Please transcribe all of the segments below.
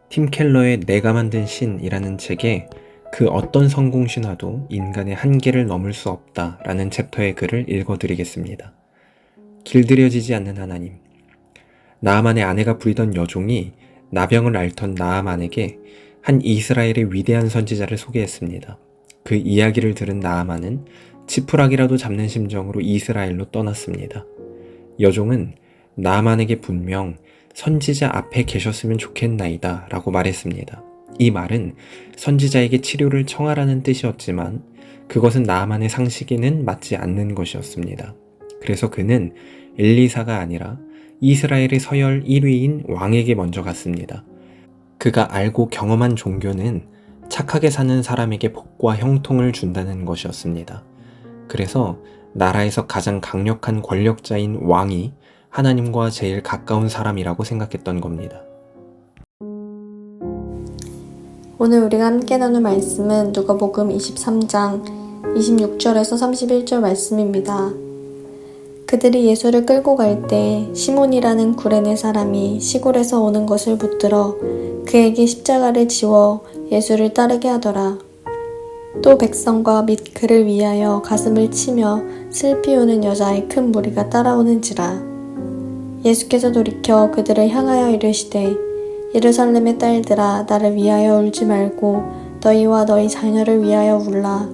팀 켈러의 내가 만든 신이라는 책에 그 어떤 성공 신화도 인간의 한계를 넘을 수 없다라는 챕터의 글을 읽어드리겠습니다. 길들여지지 않는 하나님. 나아만의 아내가 부리던 여종이 나병을 앓던 나아만에게 한 이스라엘의 위대한 선지자를 소개했습니다. 그 이야기를 들은 나아만은 지푸라기라도 잡는 심정으로 이스라엘로 떠났습니다. 여종은 나아만에게 분명 선지자 앞에 계셨으면 좋겠나이다 라고 말했습니다. 이 말은 선지자에게 치료를 청하라는 뜻이었지만 그것은 나아만의 상식에는 맞지 않는 것이었습니다. 그래서 그는 엘리사가 아니라 이스라엘의 서열 1위인 왕에게 먼저 갔습니다. 그가 알고 경험한 종교는 착하게 사는 사람에게 복과 형통을 준다는 것이었습니다. 그래서 나라에서 가장 강력한 권력자인 왕이 하나님과 제일 가까운 사람이라고 생각했던 겁니다. 오늘 우리가 함께 나눌 말씀은 누가복음 23장 26절에서 31절 말씀입니다. 그들이 예수를 끌고 갈 때 시몬이라는 구레네 사람이 시골에서 오는 것을 붙들어 그에게 십자가를 지워 예수를 따르게 하더라. 또 백성과 및 그를 위하여 가슴을 치며 슬피 우는 여자의 큰 무리가 따라오는지라. 예수께서 돌이켜 그들을 향하여 이르시되 예루살렘의 딸들아 나를 위하여 울지 말고 너희와 너희 자녀를 위하여 울라.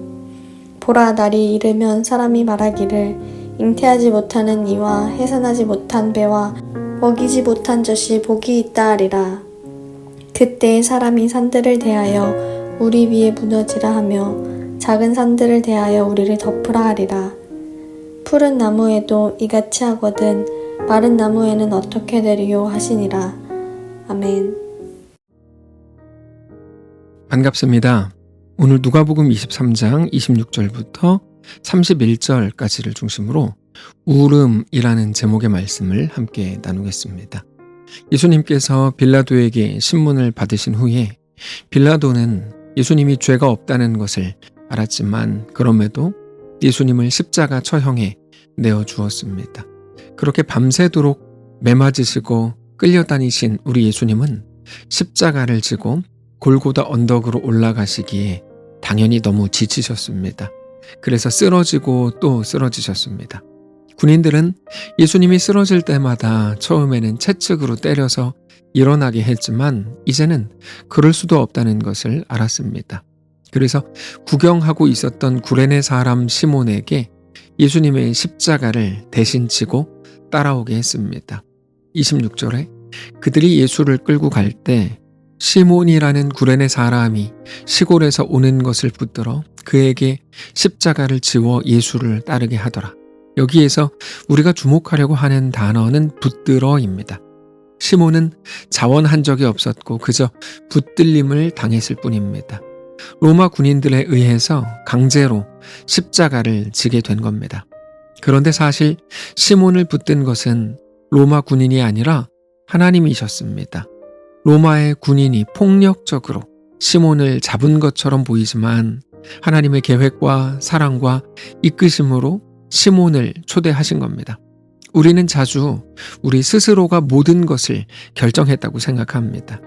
보라 날이 이르면 사람이 말하기를 잉태하지 못하는 이와 해산하지 못한 배와 먹이지 못한 젖이 복이 있다 하리라. 그때 사람이 산들을 대하여 우리 위에 무너지라 하며 작은 산들을 대하여 우리를 덮으라 하리라. 푸른 나무에도 이같이 하거든 마른 나무에는 어떻게 되리요 하시니라. 아멘. 반갑습니다. 오늘 누가복음 23장 26절부터 31절까지를 중심으로 울음이라는 제목의 말씀을 함께 나누겠습니다. 예수님께서 빌라도에게 신문을 받으신 후에 빌라도는 예수님이 죄가 없다는 것을 알았지만 그럼에도 예수님을 십자가 처형에 내어주었습니다. 그렇게 밤새도록 매맞으시고 끌려다니신 우리 예수님은 십자가를 지고 골고다 언덕으로 올라가시기에 당연히 너무 지치셨습니다. 그래서 쓰러지고 또 쓰러지셨습니다. 군인들은 예수님이 쓰러질 때마다 처음에는 채찍으로 때려서 일어나게 했지만 이제는 그럴 수도 없다는 것을 알았습니다. 그래서 구경하고 있었던 구레네 사람 시몬에게 예수님의 십자가를 대신 지고 따라오게 했습니다. 26절에 그들이 예수를 끌고 갈 때 시몬이라는 구레네 사람이 시골에서 오는 것을 붙들어 그에게 십자가를 지워 예수를 따르게 하더라. 여기에서 우리가 주목하려고 하는 단어는 붙들어입니다. 시몬은 자원한 적이 없었고 그저 붙들림을 당했을 뿐입니다. 로마 군인들에 의해서 강제로 십자가를 지게 된 겁니다. 그런데 사실 시몬을 붙든 것은 로마 군인이 아니라 하나님이셨습니다. 로마의 군인이 폭력적으로 시몬을 잡은 것처럼 보이지만 하나님의 계획과 사랑과 이끄심으로 시몬을 초대하신 겁니다. 우리는 자주 우리 스스로가 모든 것을 결정했다고 생각합니다.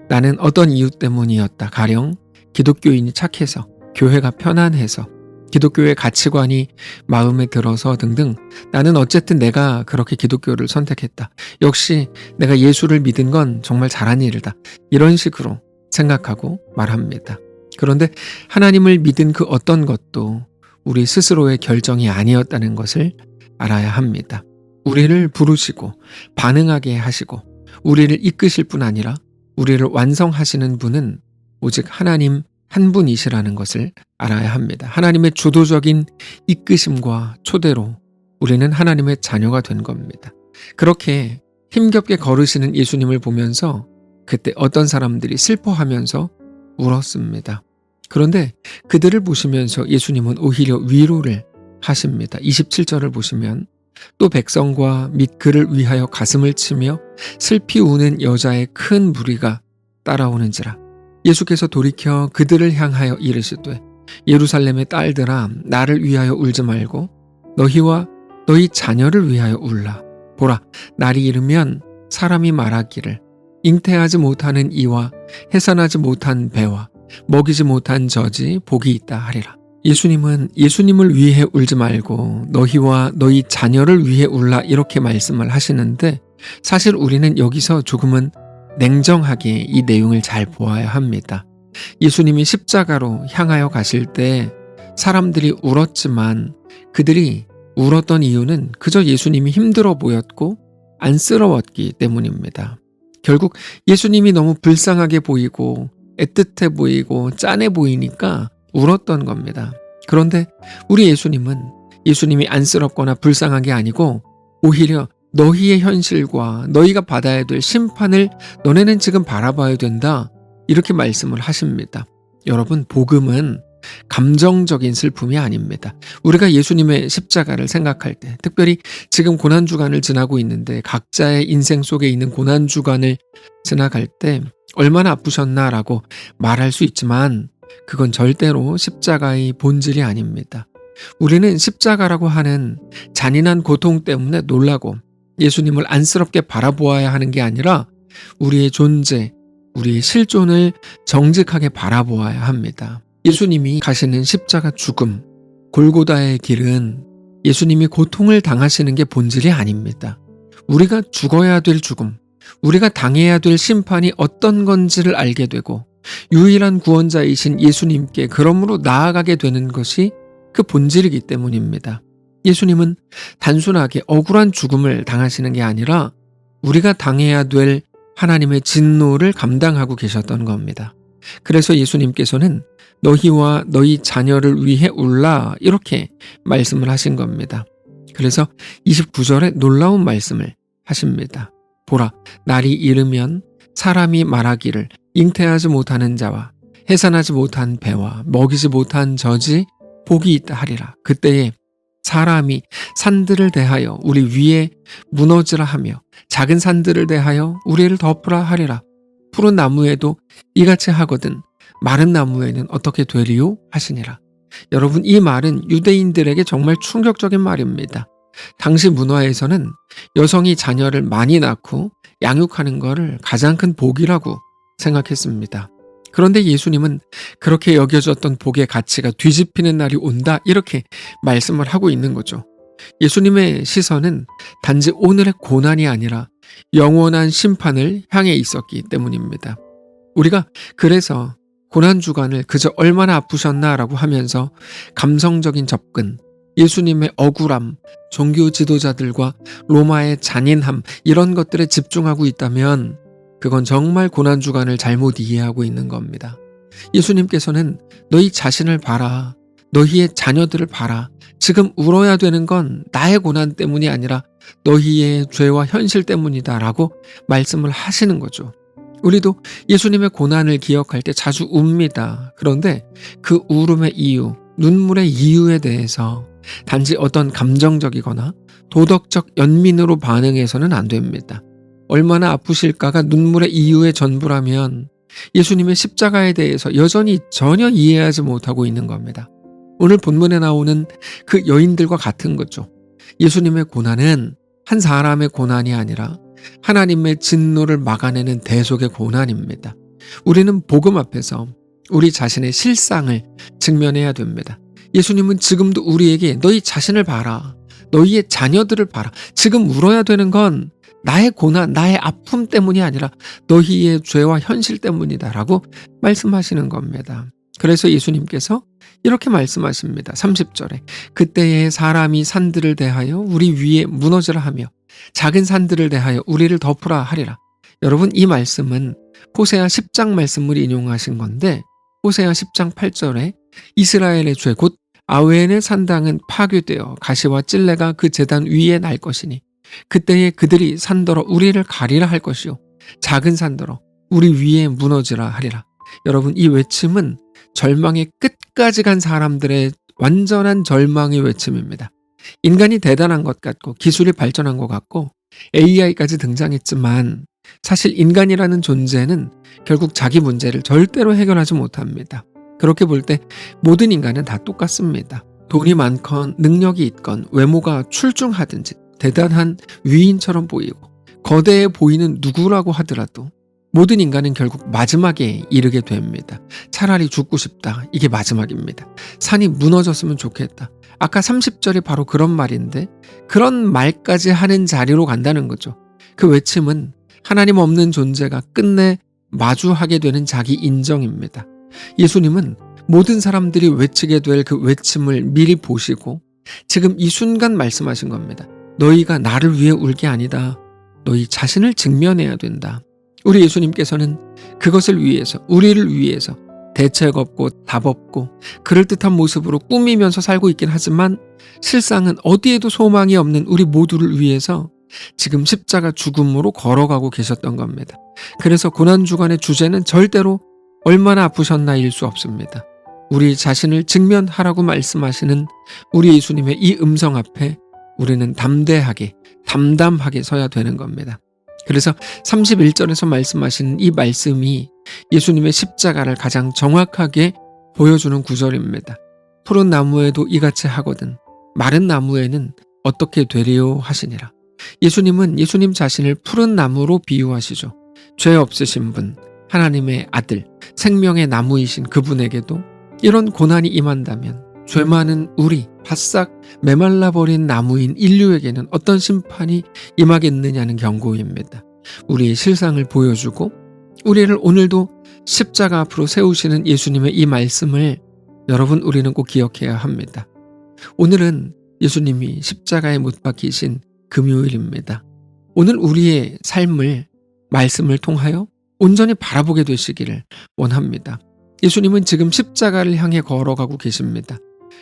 나는 어떤 이유 때문이었다. 가령 기독교인이 착해서, 교회가 편안해서, 기독교의 가치관이 마음에 들어서 등등 나는 어쨌든 내가 그렇게 기독교를 선택했다. 역시 내가 예수를 믿은 건 정말 잘한 일이다. 이런 식으로 생각하고 말합니다. 그런데 하나님을 믿은 그 어떤 것도 우리 스스로의 결정이 아니었다는 것을 알아야 합니다. 우리를 부르시고 반응하게 하시고 우리를 이끄실 뿐 아니라 우리를 완성하시는 분은 오직 하나님 한 분이시라는 것을 알아야 합니다. 하나님의 주도적인 이끄심과 초대로 우리는 하나님의 자녀가 된 겁니다. 그렇게 힘겹게 걸으시는 예수님을 보면서 그때 어떤 사람들이 슬퍼하면서 울었습니다. 그런데 그들을 보시면서 예수님은 오히려 위로를 하십니다. 27절을 보시면 또 백성과 및 그를 위하여 가슴을 치며 슬피 우는 여자의 큰 무리가 따라오는지라. 예수께서 돌이켜 그들을 향하여 이르시되 예루살렘의 딸들아 나를 위하여 울지 말고 너희와 너희 자녀를 위하여 울라. 보라 날이 이르면 사람이 말하기를 잉태하지 못하는 이와 해산하지 못한 배와 먹이지 못한 젖이 복이 있다 하리라. 예수님은 예수님을 위해 울지 말고 너희와 너희 자녀를 위해 울라 이렇게 말씀을 하시는데, 사실 우리는 여기서 조금은 냉정하게 이 내용을 잘 보아야 합니다. 예수님이 십자가로 향하여 가실 때 사람들이 울었지만 그들이 울었던 이유는 그저 예수님이 힘들어 보였고 안쓰러웠기 때문입니다. 결국 예수님이 너무 불쌍하게 보이고 애틋해 보이고 짠해 보이니까 울었던 겁니다. 그런데 우리 예수님이 안쓰럽거나 불쌍한 게 아니고 오히려 너희의 현실과 너희가 받아야 될 심판을 너네는 지금 바라봐야 된다, 이렇게 말씀을 하십니다. 여러분, 복음은 감정적인 슬픔이 아닙니다. 우리가 예수님의 십자가를 생각할 때, 특별히 지금 고난주간을 지나고 있는데 각자의 인생 속에 있는 고난주간을 지나갈 때 얼마나 아프셨나라고 말할 수 있지만 그건 절대로 십자가의 본질이 아닙니다. 우리는 십자가라고 하는 잔인한 고통 때문에 놀라고 예수님을 안쓰럽게 바라보아야 하는 게 아니라 우리의 존재, 우리의 실존을 정직하게 바라보아야 합니다. 예수님이 가시는 십자가 죽음, 골고다의 길은 예수님이 고통을 당하시는 게 본질이 아닙니다. 우리가 죽어야 될 죽음, 우리가 당해야 될 심판이 어떤 건지를 알게 되고 유일한 구원자이신 예수님께 그러므로 나아가게 되는 것이 그 본질이기 때문입니다. 예수님은 단순하게 억울한 죽음을 당하시는 게 아니라 우리가 당해야 될 하나님의 진노를 감당하고 계셨던 겁니다. 그래서 예수님께서는 너희와 너희 자녀를 위해 울라 이렇게 말씀을 하신 겁니다. 그래서 29절에 놀라운 말씀을 하십니다. 보라, 날이 이르면 사람이 말하기를 잉태하지 못하는 자와 해산하지 못한 배와 먹이지 못한 젖이 복이 있다 하리라. 그때에 사람이 산들을 대하여 우리 위에 무너지라 하며 작은 산들을 대하여 우리를 덮으라 하리라. 푸른 나무에도 이같이 하거든 마른 나무에는 어떻게 되리요 하시니라. 여러분, 이 말은 유대인들에게 정말 충격적인 말입니다. 당시 문화에서는 여성이 자녀를 많이 낳고 양육하는 것을 가장 큰 복이라고 생각했습니다. 그런데 예수님은 그렇게 여겨졌던 복의 가치가 뒤집히는 날이 온다, 이렇게 말씀을 하고 있는 거죠. 예수님의 시선은 단지 오늘의 고난이 아니라 영원한 심판을 향해 있었기 때문입니다. 우리가 그래서 고난주간을 그저 얼마나 아프셨나라고 하면서 감성적인 접근, 예수님의 억울함, 종교 지도자들과 로마의 잔인함, 이런 것들에 집중하고 있다면 그건 정말 고난주간을 잘못 이해하고 있는 겁니다. 예수님께서는 너희 자신을 봐라, 너희의 자녀들을 봐라, 지금 울어야 되는 건 나의 고난 때문이 아니라 너희의 죄와 현실 때문이다 라고 말씀을 하시는 거죠. 우리도 예수님의 고난을 기억할 때 자주 웁니다. 그런데 그 울음의 이유, 눈물의 이유에 대해서 단지 어떤 감정적이거나 도덕적 연민으로 반응해서는 안 됩니다. 얼마나 아프실까가 눈물의 이유의 전부라면 예수님의 십자가에 대해서 여전히 전혀 이해하지 못하고 있는 겁니다. 오늘 본문에 나오는 그 여인들과 같은 거죠. 예수님의 고난은 한 사람의 고난이 아니라 하나님의 진노를 막아내는 대속의 고난입니다. 우리는 복음 앞에서 우리 자신의 실상을 직면해야 됩니다. 예수님은 지금도 우리에게 너희 자신을 봐라, 너희의 자녀들을 봐라, 지금 울어야 되는 건 나의 고난, 나의 아픔 때문이 아니라 너희의 죄와 현실 때문이다 라고 말씀하시는 겁니다. 그래서 예수님께서 이렇게 말씀하십니다. 30절에 그때에 사람이 산들을 대하여 우리 위에 무너지라 하며 작은 산들을 대하여 우리를 덮으라 하리라. 여러분, 이 말씀은 호세아 10장 말씀을 인용하신 건데 호세아 10장 8절에 이스라엘의 죄 곧 아웬의 산당은 파괴되어 가시와 찔레가 그 제단 위에 날 것이니 그때에 그들이 산더러 우리를 가리라 할 것이요 작은 산더러 우리 위에 무너지라 하리라. 여러분, 이 외침은 절망의 끝까지 간 사람들의 완전한 절망의 외침입니다. 인간이 대단한 것 같고 기술이 발전한 것 같고 AI까지 등장했지만 사실 인간이라는 존재는 결국 자기 문제를 절대로 해결하지 못합니다. 그렇게 볼 때 모든 인간은 다 똑같습니다. 돈이 많건 능력이 있건 외모가 출중하든지 대단한 위인처럼 보이고 거대해 보이는 누구라고 하더라도 모든 인간은 결국 마지막에 이르게 됩니다. 차라리 죽고 싶다. 이게 마지막입니다. 산이 무너졌으면 좋겠다. 아까 30절이 바로 그런 말인데 그런 말까지 하는 자리로 간다는 거죠. 그 외침은 하나님 없는 존재가 끝내 마주하게 되는 자기 인정입니다. 예수님은 모든 사람들이 외치게 될 그 외침을 미리 보시고 지금 이 순간 말씀하신 겁니다. 너희가 나를 위해 울 게 아니다. 너희 자신을 직면해야 된다. 우리 예수님께서는 그것을 위해서, 우리를 위해서 대책 없고 답 없고 그럴듯한 모습으로 꾸미면서 살고 있긴 하지만 실상은 어디에도 소망이 없는 우리 모두를 위해서 지금 십자가 죽음으로 걸어가고 계셨던 겁니다. 그래서 고난주간의 주제는 절대로 얼마나 아프셨나일 수 없습니다. 우리 자신을 직면하라고 말씀하시는 우리 예수님의 이 음성 앞에 우리는 담대하게, 담담하게 서야 되는 겁니다. 그래서 31절에서 말씀하시는 이 말씀이 예수님의 십자가를 가장 정확하게 보여주는 구절입니다. 푸른 나무에도 이같이 하거든 마른 나무에는 어떻게 되리요 하시니라. 예수님은 예수님 자신을 푸른 나무로 비유하시죠. 죄 없으신 분, 하나님의 아들, 생명의 나무이신 그분에게도 이런 고난이 임한다면 죄 많은 우리 바싹 메말라버린 나무인 인류에게는 어떤 심판이 임하겠느냐는 경고입니다. 우리의 실상을 보여주고 우리를 오늘도 십자가 앞으로 세우시는 예수님의 이 말씀을 여러분 우리는 꼭 기억해야 합니다. 오늘은 예수님이 십자가에 못 박히신 금요일입니다. 오늘 우리의 삶을 말씀을 통하여 온전히 바라보게 되시기를 원합니다. 예수님은 지금 십자가를 향해 걸어가고 계십니다.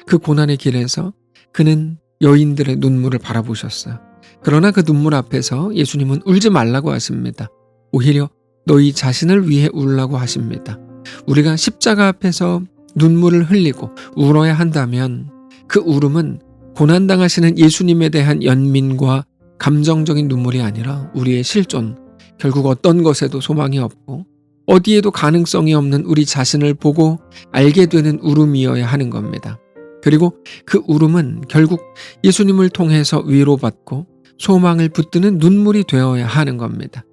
그 고난의 길에서 그는 여인들의 눈물을 바라보셨어요. 그러나 그 눈물 앞에서 예수님은 울지 말라고 하십니다. 오히려 너희 자신을 위해 울라고 하십니다. 우리가 십자가 앞에서 눈물을 흘리고 울어야 한다면 그 울음은 고난당하시는 예수님에 대한 연민과 감정적인 눈물이 아니라 우리의 실존, 결국 어떤 것에도 소망이 없고 어디에도 가능성이 없는 우리 자신을 보고 알게 되는 울음이어야 하는 겁니다. 그리고 그 울음은 결국 예수님을 통해서 위로받고 소망을 붙드는 눈물이 되어야 하는 겁니다.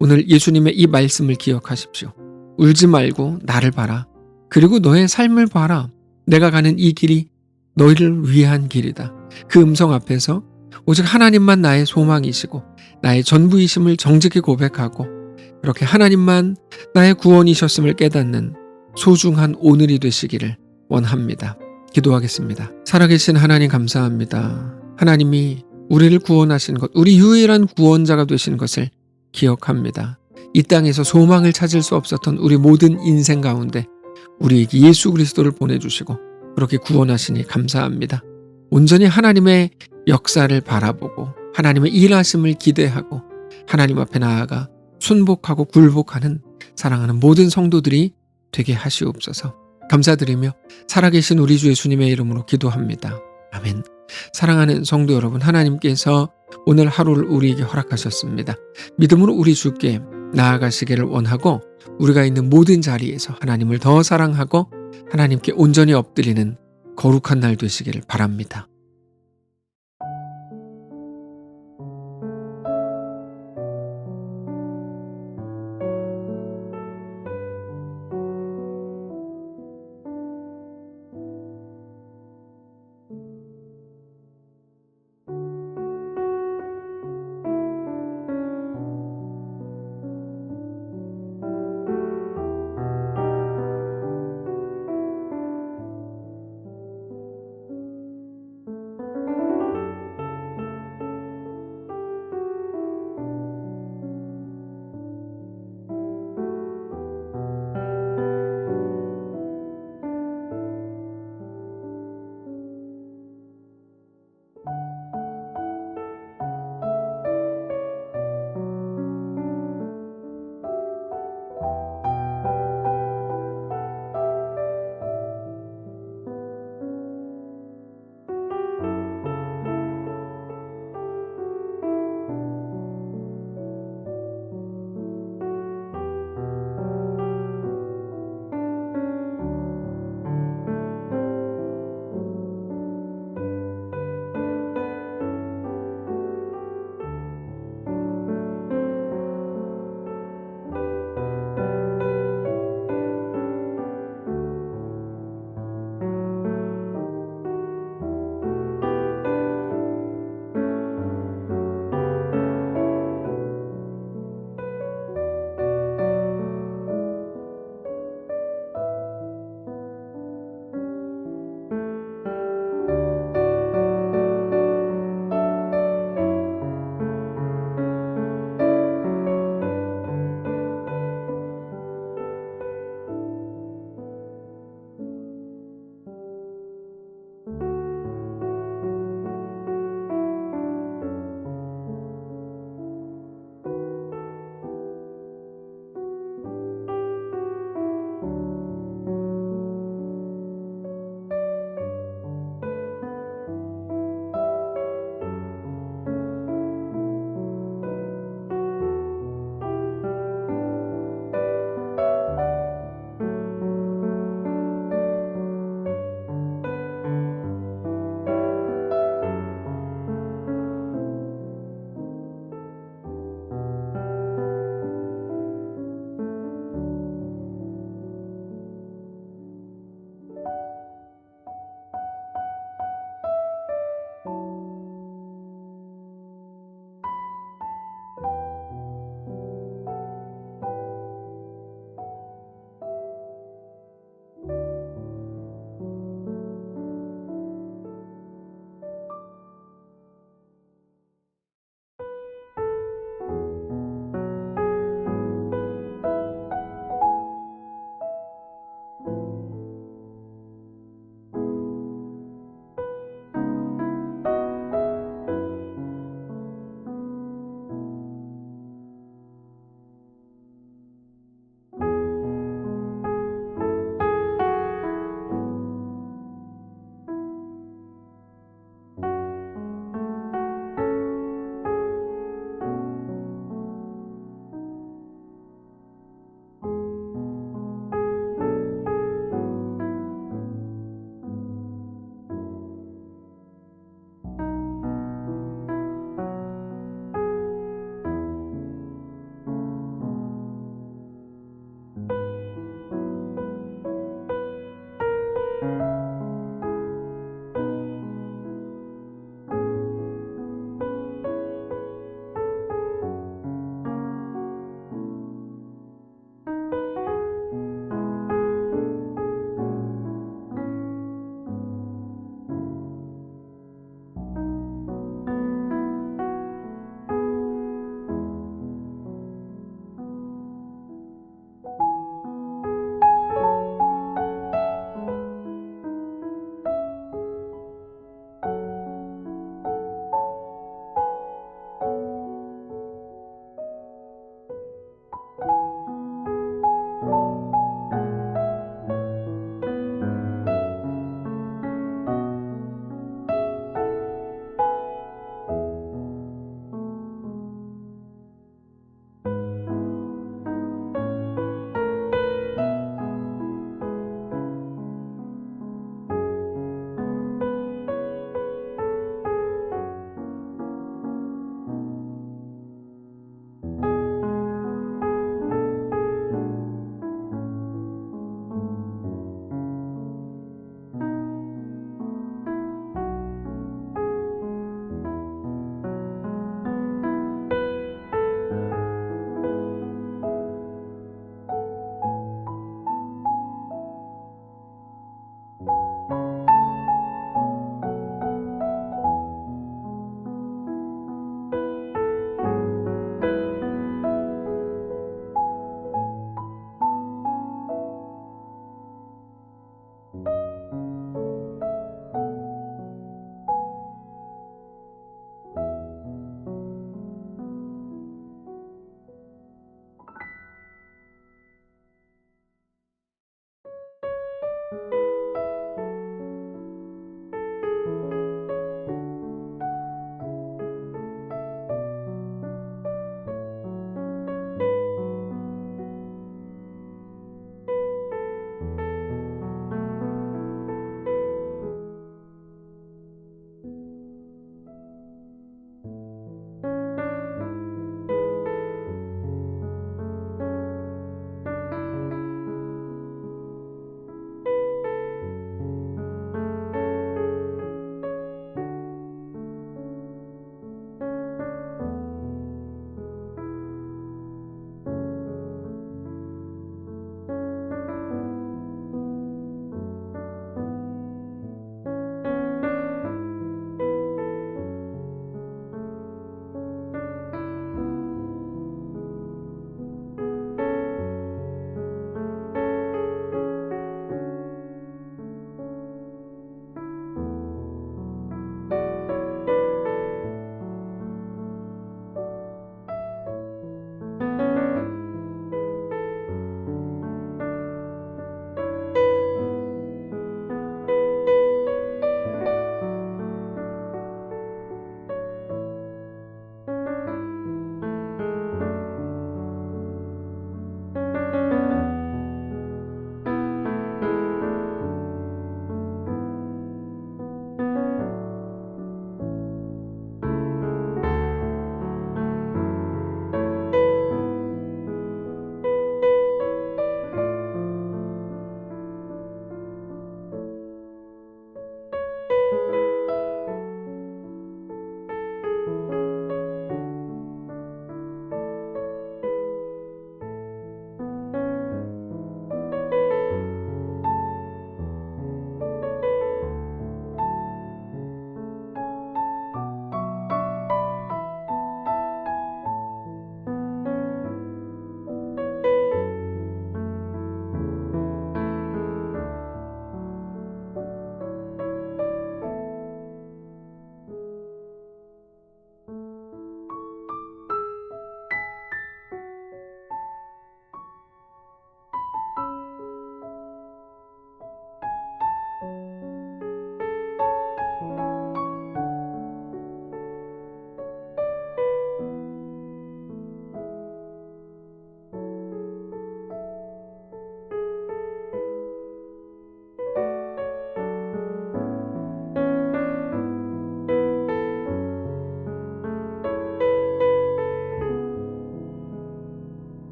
오늘 예수님의 이 말씀을 기억하십시오. 울지 말고 나를 봐라. 그리고 너의 삶을 봐라. 내가 가는 이 길이 너희를 위한 길이다. 그 음성 앞에서 오직 하나님만 나의 소망이시고 나의 전부이심을 정직히 고백하고 그렇게 하나님만 나의 구원이셨음을 깨닫는 소중한 오늘이 되시기를 원합니다. 기도하겠습니다. 살아계신 하나님 감사합니다. 하나님이 우리를 구원하신 것, 우리 유일한 구원자가 되신 것을 기억합니다. 이 땅에서 소망을 찾을 수 없었던 우리 모든 인생 가운데 우리에게 예수 그리스도를 보내주시고 그렇게 구원하시니 감사합니다. 온전히 하나님의 역사를 바라보고 하나님의 일하심을 기대하고 하나님 앞에 나아가 순복하고 굴복하는 사랑하는 모든 성도들이 되게 하시옵소서. 감사드리며 살아계신 우리 주 예수님의 이름으로 기도합니다. 아멘. 사랑하는 성도 여러분, 하나님께서 오늘 하루를 우리에게 허락하셨습니다. 믿음으로 우리 주께 나아가시기를 원하고 우리가 있는 모든 자리에서 하나님을 더 사랑하고 하나님께 온전히 엎드리는 거룩한 날 되시기를 바랍니다.